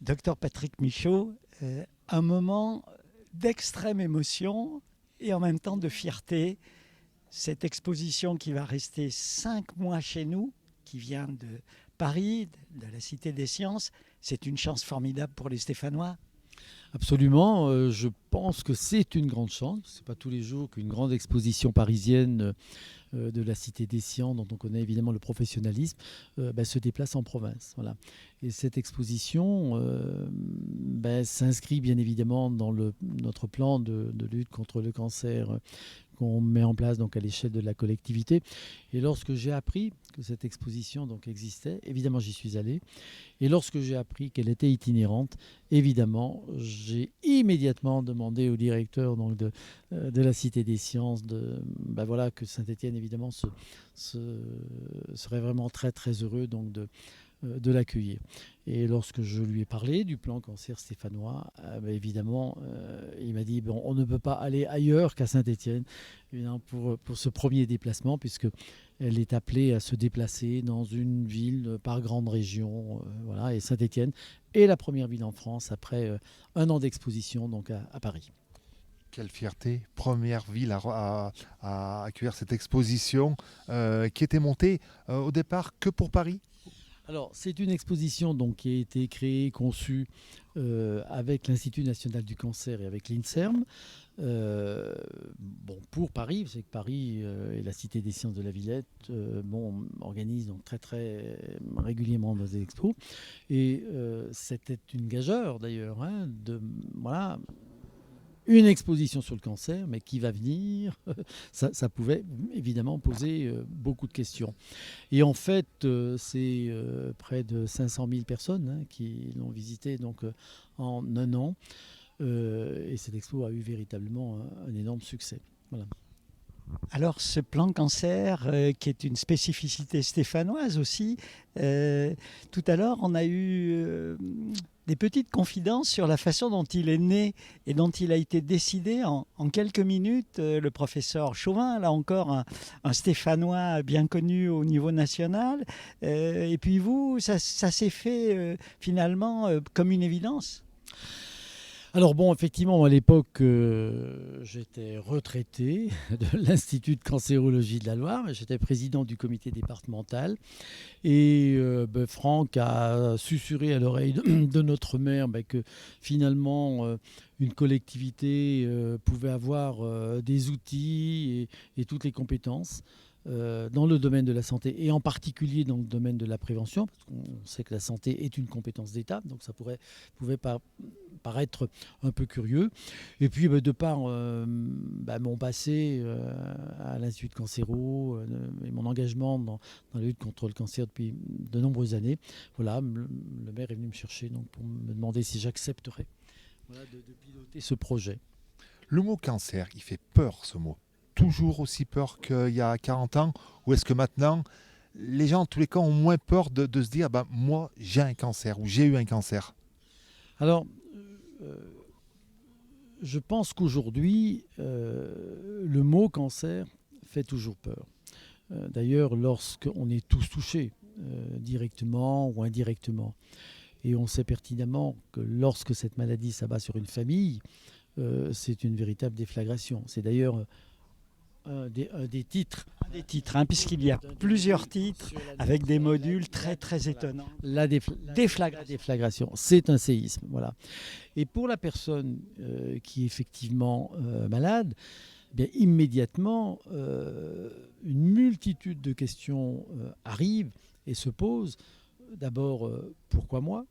Docteur Patrick Michaud, un moment d'extrême émotion et en même temps de fierté. Cette exposition qui va rester 5 mois chez nous, qui vient de Paris, de la Cité des Sciences, c'est une chance formidable pour les Stéphanois. Absolument, je pense que c'est une grande chance. Ce n'est pas tous les jours qu'une grande exposition parisienne de la Cité des Sciences, dont on connaît évidemment le professionnalisme, se déplace en province. Voilà. Et cette exposition s'inscrit bien évidemment dans notre plan de lutte contre le cancer qu'on met en place donc à l'échelle de la collectivité. Et lorsque j'ai appris que cette exposition donc existait, évidemment j'y suis allé. Et lorsque j'ai appris qu'elle était itinérante, évidemment, j'ai immédiatement demandé au directeur donc, de la Cité des Sciences que Saint-Étienne, évidemment, serait vraiment très, très heureux donc, de l'accueillir. Et lorsque je lui ai parlé du plan cancer stéphanois, évidemment, il m'a dit on ne peut pas aller ailleurs qu'à Saint-Étienne pour ce premier déplacement, puisque elle est appelée à se déplacer dans une ville par grande région. Voilà, et Saint-Étienne est la première ville en France après un an d'exposition donc à Paris. Quelle fierté, première ville à accueillir cette exposition qui était montée au départ que pour Paris. Alors, c'est une exposition donc, qui a été créée, conçue avec l'Institut national du cancer et avec l'INSERM. Pour Paris, vous savez que Paris et la Cité des Sciences de la Villette organisent donc très très régulièrement des expos. Et c'était une gageure d'ailleurs, une exposition sur le cancer, mais qui va venir ça pouvait évidemment poser beaucoup de questions. Et en fait, c'est près de 500 000 personnes qui l'ont visité donc, en un an. Et cette expo a eu véritablement un énorme succès. Voilà. Alors ce plan cancer, qui est une spécificité stéphanoise aussi, tout à l'heure on a eu des petites confidences sur la façon dont il est né et dont il a été décidé en quelques minutes. Le professeur Chauvin, là encore un Stéphanois bien connu au niveau national, et puis vous, ça s'est fait finalement comme une évidence. Alors bon, effectivement, à l'époque, j'étais retraité de l'Institut de cancérologie de la Loire. J'étais président du comité départemental. Et Franck a susurré à l'oreille de notre maire que finalement, une collectivité pouvait avoir des outils et toutes les compétences dans le domaine de la santé et en particulier dans le domaine de la prévention, parce qu'on sait que la santé est une compétence d'État, donc ça pouvait paraître un peu curieux. Et puis de par mon passé à l'Institut de cancéro et mon engagement dans la lutte contre le cancer depuis de nombreuses années, voilà, le maire est venu me chercher donc, pour me demander si j'accepterais de piloter ce projet. Le mot cancer, il fait peur ce mot. Toujours aussi peur qu'il y a 40 ans? Ou est-ce que maintenant, les gens, en tous les cas, ont moins peur de se dire moi, j'ai un cancer ou j'ai eu un cancer? Alors, je pense qu'aujourd'hui, le mot cancer fait toujours peur. D'ailleurs, lorsqu'on est tous touchés, directement ou indirectement, et on sait pertinemment que lorsque cette maladie s'abat sur une famille, c'est une véritable déflagration. C'est d'ailleurs un des titres. Des titres, puisqu'il y a plusieurs titres avec des modules très très étonnants. La déflagration, c'est un séisme. Voilà. Et pour la personne qui est effectivement malade, immédiatement, une multitude de questions arrivent et se posent. D'abord, pourquoi moi ?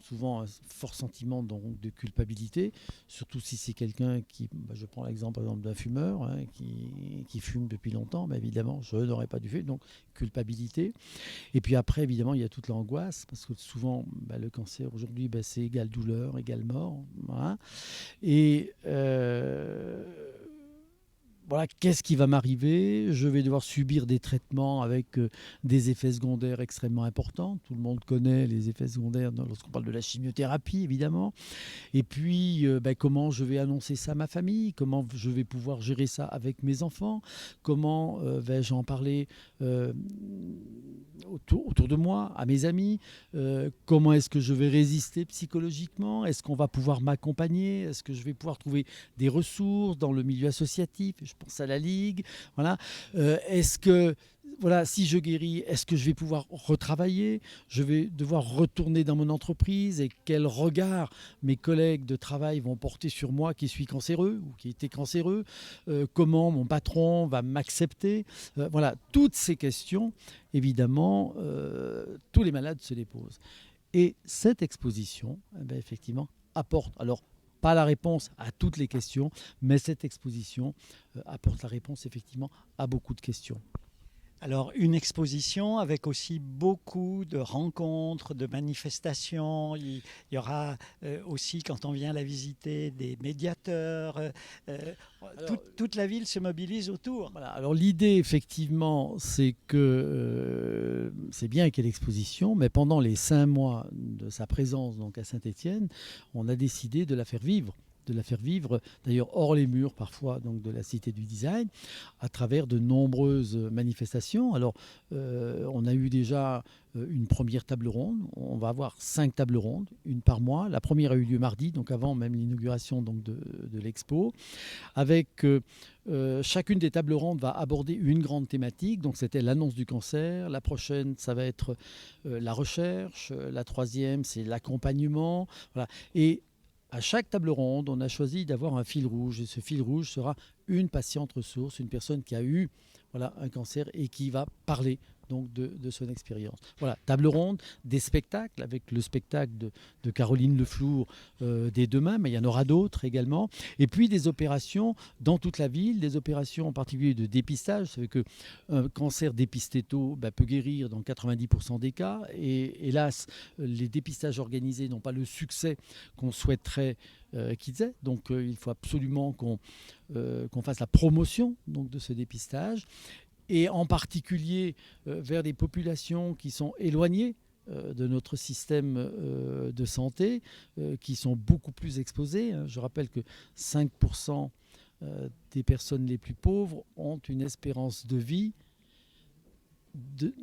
Souvent un fort sentiment donc, de culpabilité, surtout si c'est quelqu'un qui, je prends l'exemple par exemple d'un fumeur qui fume depuis longtemps, mais évidemment je n'aurais pas dû fumer, donc culpabilité. Et puis après évidemment il y a toute l'angoisse, parce que souvent le cancer aujourd'hui c'est égal douleur, égal mort. Voilà. Et voilà, qu'est-ce qui va m'arriver ? Je vais devoir subir des traitements avec des effets secondaires extrêmement importants. Tout le monde connaît les effets secondaires lorsqu'on parle de la chimiothérapie, évidemment. Et puis, comment je vais annoncer ça à ma famille ? Comment je vais pouvoir gérer ça avec mes enfants ? Comment vais-je en parler autour de moi, à mes amis. Comment est-ce que je vais résister psychologiquement? Est-ce qu'on va pouvoir m'accompagner? Est-ce que je vais pouvoir trouver des ressources dans le milieu associatif? Je pense à la Ligue. Voilà. Est-ce que, voilà, si je guéris, est-ce que je vais pouvoir retravailler? Je vais devoir retourner dans mon entreprise et quel regard mes collègues de travail vont porter sur moi qui suis cancéreux ou qui était cancéreux? Comment mon patron va m'accepter? Voilà, toutes ces questions, évidemment, tous les malades se les posent. Et cette exposition, effectivement, apporte, alors pas la réponse à toutes les questions, mais cette exposition apporte la réponse, effectivement, à beaucoup de questions. Alors, une exposition avec aussi beaucoup de rencontres, de manifestations. Il y aura aussi, quand on vient la visiter, des médiateurs. Toute la ville se mobilise autour. Voilà. Alors, l'idée, effectivement, c'est que c'est bien qu'il y ait l'exposition, mais pendant les 5 mois de sa présence donc, à Saint-Étienne, on a décidé de la faire vivre. D'ailleurs hors les murs parfois donc de la Cité du Design, à travers de nombreuses manifestations. Alors, on a eu déjà une première table ronde. On va avoir 5 tables rondes, une par mois. La première a eu lieu mardi, donc avant même l'inauguration donc de l'expo, avec chacune des tables rondes va aborder une grande thématique. Donc c'était l'annonce du cancer. La prochaine, ça va être la recherche. La troisième, c'est l'accompagnement. Voilà. Et à chaque table ronde, on a choisi d'avoir un fil rouge. Et ce fil rouge sera une patiente ressource, une personne qui a eu un cancer et qui va parler donc de son expérience. Voilà, table ronde, des spectacles, avec le spectacle de Caroline Leflour dès demain, mais il y en aura d'autres également. Et puis des opérations dans toute la ville, des opérations en particulier de dépistage. Vous savez qu'un cancer dépisté tôt peut guérir dans 90% des cas. Et hélas, les dépistages organisés n'ont pas le succès qu'on souhaiterait qu'ils aient. Donc il faut absolument qu'on fasse la promotion donc, de ce dépistage. Et en particulier vers des populations qui sont éloignées de notre système de santé, qui sont beaucoup plus exposées. Je rappelle que 5% des personnes les plus pauvres ont une espérance de vie de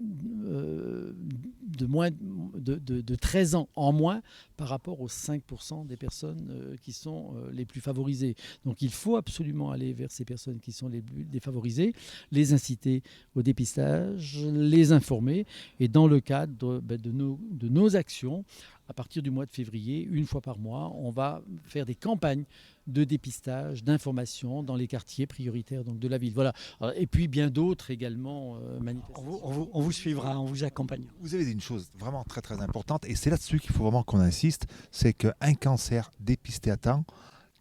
13 ans en moins par rapport aux 5% des personnes qui sont les plus favorisées. Donc il faut absolument aller vers ces personnes qui sont les plus défavorisées, les inciter au dépistage, les informer. Et dans le cadre de nos actions, à partir du mois de février, une fois par mois, on va faire des campagnes de dépistage, d'information dans les quartiers prioritaires donc, de la ville. Voilà. Et puis bien d'autres également manifestations. On vous suivra, on vous accompagne. Vous avez dit une chose vraiment très très importante, et c'est là-dessus qu'il faut vraiment qu'on insiste, c'est qu'un cancer dépisté à temps,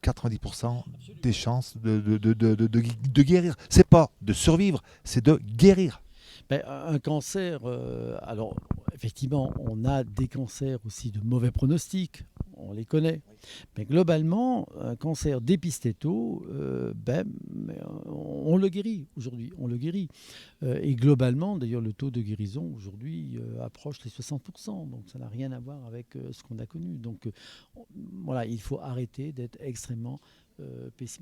90% des chances de guérir. C'est pas de survivre, c'est de guérir. Un cancer, alors effectivement, on a des cancers aussi de mauvais pronostic, on les connaît. Mais globalement, un cancer dépisté tôt, on le guérit aujourd'hui, on le guérit. Et globalement, d'ailleurs, le taux de guérison aujourd'hui approche les 60%. Donc ça n'a rien à voir avec ce qu'on a connu. Donc voilà, il faut arrêter d'être extrêmement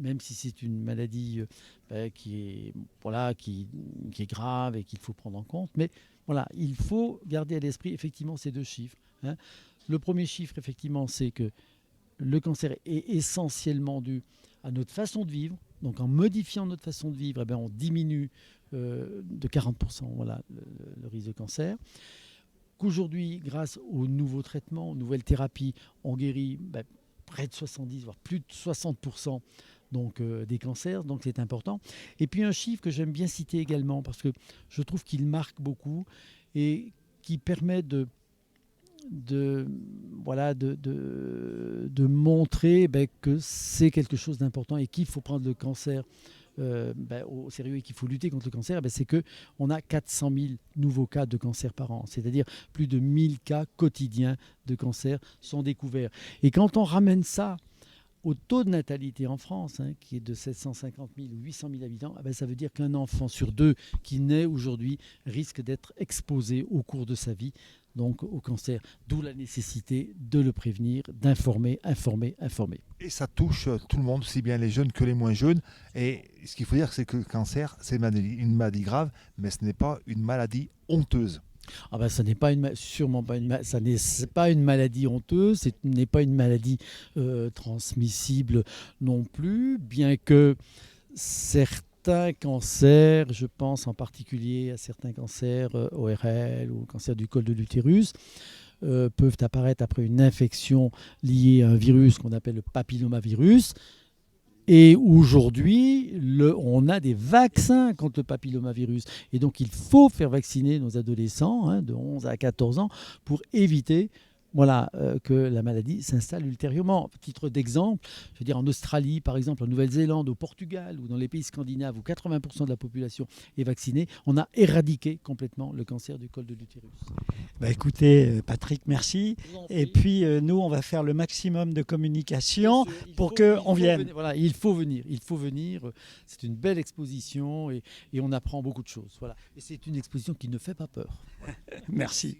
même si c'est une maladie qui est grave et qu'il faut prendre en compte. Mais voilà, il faut garder à l'esprit effectivement ces 2 chiffres. Hein. Le premier chiffre, effectivement, c'est que le cancer est essentiellement dû à notre façon de vivre. Donc en modifiant notre façon de vivre, on diminue de 40% le risque de cancer. Qu'aujourd'hui, grâce aux nouveaux traitements, aux nouvelles thérapies, on guérit près de 70, voire plus de 60% donc, des cancers, donc c'est important. Et puis un chiffre que j'aime bien citer également, parce que je trouve qu'il marque beaucoup et qui permet de montrer que c'est quelque chose d'important et qu'il faut prendre le cancer au sérieux et qu'il faut lutter contre le cancer, c'est qu'on a 400 000 nouveaux cas de cancer par an. C'est-à-dire plus de 1000 cas quotidiens de cancer sont découverts. Et quand on ramène ça au taux de natalité en France, qui est de 750 000 ou 800 000 habitants, ça veut dire qu'un enfant sur 2 qui naît aujourd'hui risque d'être exposé au cours de sa vie donc au cancer, d'où la nécessité de le prévenir, d'informer. Et ça touche tout le monde, aussi bien les jeunes que les moins jeunes. Et ce qu'il faut dire, c'est que le cancer, c'est une maladie grave, mais ce n'est pas une maladie honteuse. Ah ben, ça n'est pas sûrement pas ça n'est c'est pas une maladie honteuse, ce n'est pas une maladie transmissible non plus, bien que certains cancers, je pense en particulier à certains cancers ORL ou cancer du col de l'utérus, peuvent apparaître après une infection liée à un virus qu'on appelle le papillomavirus. Et aujourd'hui, on a des vaccins contre le papillomavirus. Et donc, il faut faire vacciner nos adolescents de 11 à 14 ans pour éviter que la maladie s'installe ultérieurement. À titre d'exemple, je veux dire en Australie, par exemple, en Nouvelle-Zélande, au Portugal ou dans les pays scandinaves où 80% de la population est vaccinée, on a éradiqué complètement le cancer du col de l'utérus. Bah écoutez, Patrick, merci. Et puis, nous, on va faire le maximum de communication pour qu'on vienne. Voilà, il faut venir. C'est une belle exposition et on apprend beaucoup de choses. Voilà. Et c'est une exposition qui ne fait pas peur. Merci.